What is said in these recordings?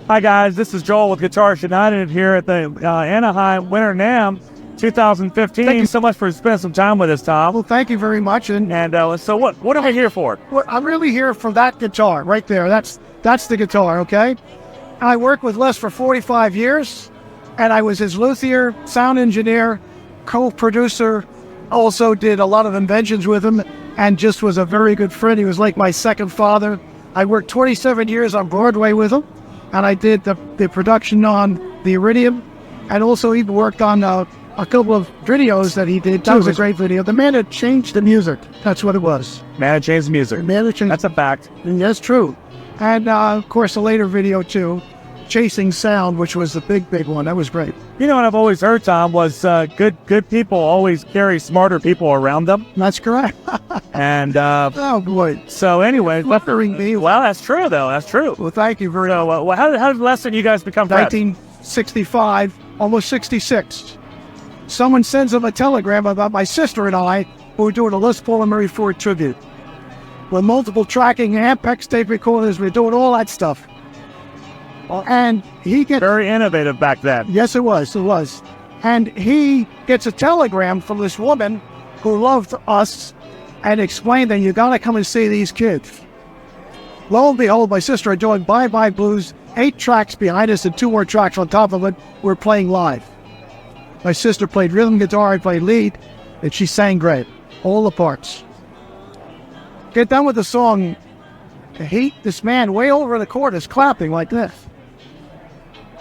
Hi guys, this is Joel with Guitars United here at the Anaheim Winter NAMM 2015. Thank you so much for spending some time with us, Tom. Well, thank you very much. And so what are we here for? Well, I'm really here for that guitar right there. That's the guitar, okay? I worked with Les for 45 years, and I was his luthier, sound engineer, co-producer, also did a lot of inventions with him, and just was a very good friend. He was like my second father. I worked 27 years on Broadway with him, and I did the production on the Iridium, and also even worked on a couple of videos that he did. That was a great video. The man that changed the music. That's what it was. Man that changed the music. The man that changed. That's a fact. And that's true. And of course, a later video too, Chasing Sound, which was the big one. That was great. You know what I've always heard, Tom, was good people always carry smarter people around them. That's correct. And oh boy. So anyway, flattering me. Well, that's true though. That's true. Well, thank you very much. So, how did Les and you guys become friends? 1965, almost 66. Someone sends him a telegram about my sister and I, who were doing a Les Paul and Mary Ford tribute. With multiple tracking, Ampex tape recorders, we're doing all that stuff. And he gets... Very innovative back then. Yes, it was. And he gets a telegram from this woman who loved us and explained that you got to come and see these kids. Lo and behold, my sister are doing Bye Bye Blues, 8 tracks behind us and 2 more tracks on top of it. We're playing live. My sister played rhythm guitar, I played lead, and she sang great. All the parts. Get done with the song. This man way over in the corner is clapping like this.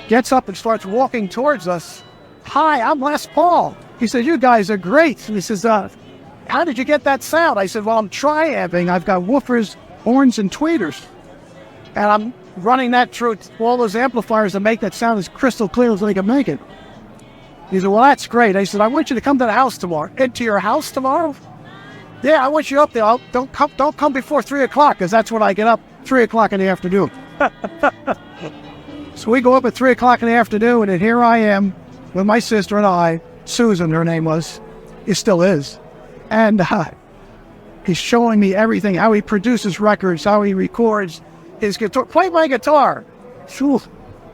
Gets up and starts walking towards us. Hi, I'm Les Paul. He said, you guys are great. And he says, how did you get that sound? I said, well, I'm tri-amping. I've got woofers, horns, and tweeters. And I'm running that through all those amplifiers to make that sound as crystal clear as they can make it. He said, well, that's great. I said, I want you to come to the house tomorrow. Into your house tomorrow? Yeah, I want you up there. Don't come before 3 o'clock, because that's when I get up, 3 o'clock in the afternoon. So we go up at 3 o'clock in the afternoon, and here I am with my sister and I, Susan, her name was, it still is. And he's showing me everything, how he produces records, how he records his guitar. Play my guitar. Whew.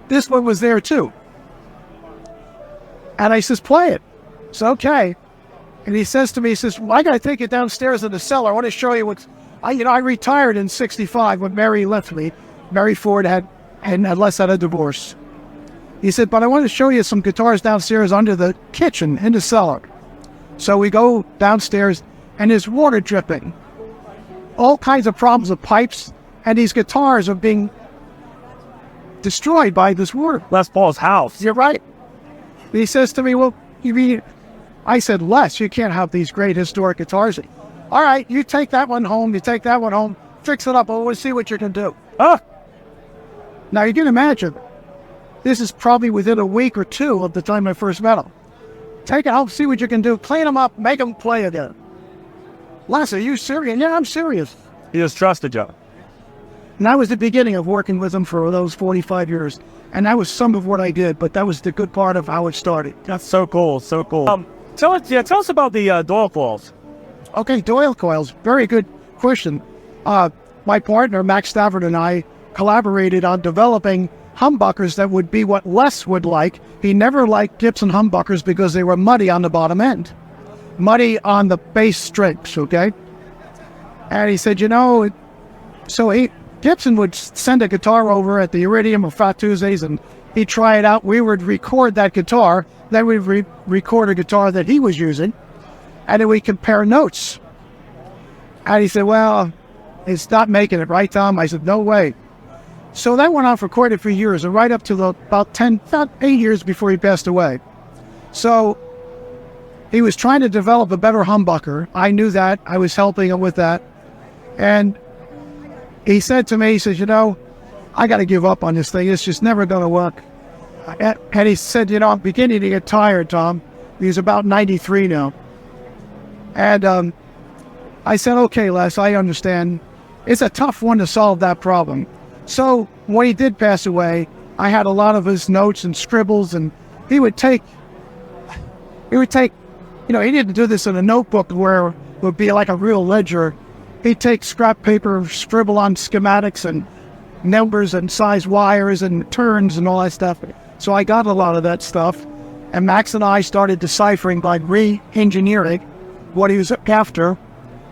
This one was there too. And I says, play it. It's okay. And he says to me, he says, well, I got to take you downstairs in the cellar. I want to show you what, I retired in 65 when Mary left me. Mary Ford and Les had a divorce. He said, but I want to show you some guitars downstairs under the kitchen in the cellar. So we go downstairs and there's water dripping. All kinds of problems with pipes, and these guitars are being destroyed by this water. Les Paul's house. You're right. He says to me, well, you mean... I said, Les, you can't have these great historic guitars. All right, you take that one home, fix it up, we'll see what you can do. Now you can imagine, this is probably within a week or 2 of the time I first met him. Take it home, see what you can do, clean them up, make them play again. Les, are you serious? Yeah, I'm serious. He just trusted you. And that was the beginning of working with him for those 45 years. And that was some of what I did, but that was the good part of how it started. That's so cool, so cool. Tell us about the Doyle Coils. Okay, Doyle Coils, very good question. My partner, Max Stafford, and I collaborated on developing humbuckers that would be what Les would like. He never liked Gibson humbuckers because they were muddy on the bottom end. Muddy on the bass strings, okay? And he said, Gibson would send a guitar over at the Iridium or Fat Tuesdays, and he'd try it out. We would record that guitar. Then we'd record a guitar that he was using, and then we'd compare notes. And he said, well, it's not making it, right, Tom? I said, no way. So that went on for quite a few years, and right up to about 8 years before he passed away. So he was trying to develop a better humbucker. I knew that. I was helping him with that. And he said to me, he says, I got to give up on this thing. It's just never going to work. And he said, I'm beginning to get tired, Tom. He's about 93 now. And I said, okay, Les, I understand. It's a tough one to solve that problem. So when he did pass away, I had a lot of his notes and scribbles, and he would take, he didn't do this in a notebook where it would be like a real ledger. he'd take scrap paper, scribble on schematics and numbers and size wires and turns and all that stuff. So I got a lot of that stuff. And Max and I started deciphering by re-engineering what he was after.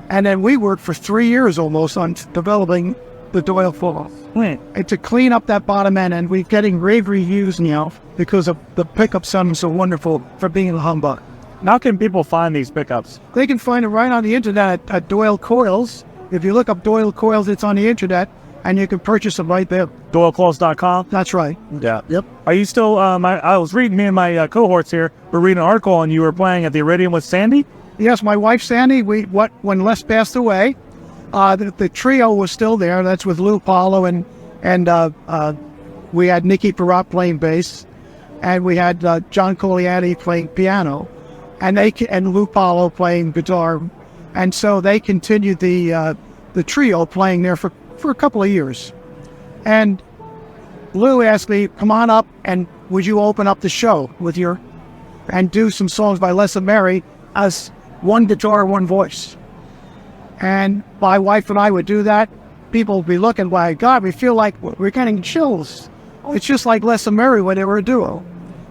And then we worked for 3 years almost on developing the Doyle Coils. And to clean up that bottom end, and we're getting rave reviews now because of the pickup sounding so wonderful for being a humbug. How can people find these pickups? They can find it right on the internet at Doyle Coils. If you look up Doyle Coils, it's on the internet, and you can purchase them right there. DoyleCoils.com? That's right. Yeah. Yep. Are you still, I was reading, me and my cohorts here were reading an article, and you were playing at the Iridium with Sandy? Yes, my wife Sandy, when Les passed away, the trio was still there. That's with Lou Paulo, and we had Nicky Perrott playing bass, and we had John Coliatti playing piano, and Lou Paulo playing guitar. And so they continued the trio playing there for a couple of years. And Lou asked me, come on up, and would you open up the show with and do some songs by Les and Mary as one guitar, one voice. And my wife and I would do that. People would be looking, my God, we feel like we're getting chills. It's just like Les and Mary when they were a duo.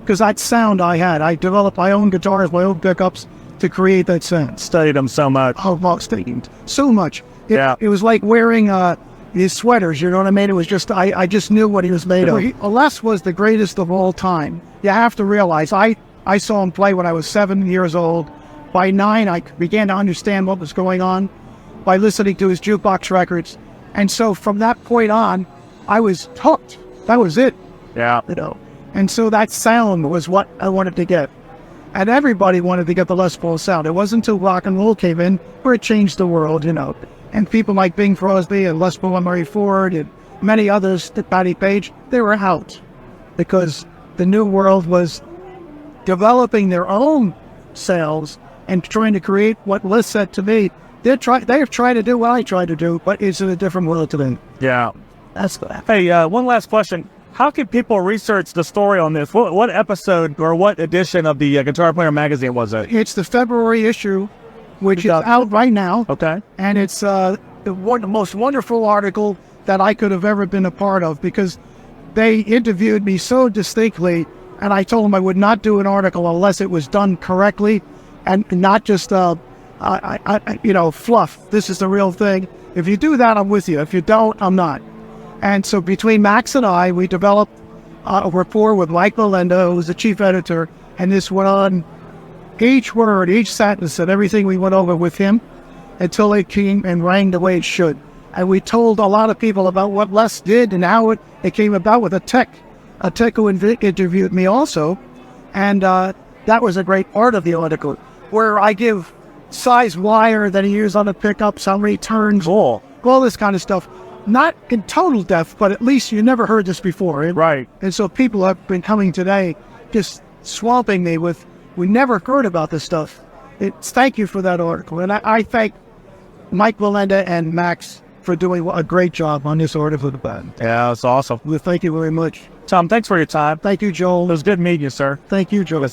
Because that sound I had, I developed my own guitars, my own pickups to create that sound. Studied them so much. Oh, so much. It was like wearing his sweaters, you know what I mean? It was just, I just knew what he was made of. Les was the greatest of all time. You have to realize, I saw him play when I was 7 years old. By 9, I began to understand what was going on by listening to his jukebox records. And so from that point on, I was hooked. That was it. Yeah. You know. And so that sound was what I wanted to get. And everybody wanted to get the Les Paul sound. It wasn't until rock and roll came in where it changed the world, you know. And people like Bing Crosby and Les Paul and Murray Ford and many others, Patty Page, they were out because the new world was developing their own sounds and trying to create what Les said to me. They've tried to do what I tried to do, but it's in a different world to them. Yeah. That's good. Hey, one last question. How can people research the story on this? What episode or what edition of the Guitar Player magazine was it? It's the February issue, which is out right now. Okay. And it's the most wonderful article that I could have ever been a part of because they interviewed me so distinctly, and I told them I would not do an article unless it was done correctly and not just fluff. This is the real thing. If you do that, I'm with you. If you don't, I'm not. And so between Max and I, we developed a rapport with Mike Melinda, who was the chief editor, and this went on each word, each sentence, and everything we went over with him until it came and rang the way it should. And we told a lot of people about what Les did and how it came about with a tech who interviewed me also. And that was a great part of the article, where I give size wire that he used on the pickups, how many turns, all this kind of stuff. Not in total depth, but at least you never heard this before. Right. And so people have been coming today just swamping me with, we never heard about this stuff. Thank you for that article. And I thank Mike Melinda and Max for doing a great job on this article. Yeah, it's awesome. Well, thank you very much. Tom, thanks for your time. Thank you, Joel. It was good meeting you, sir. Thank you, Joel.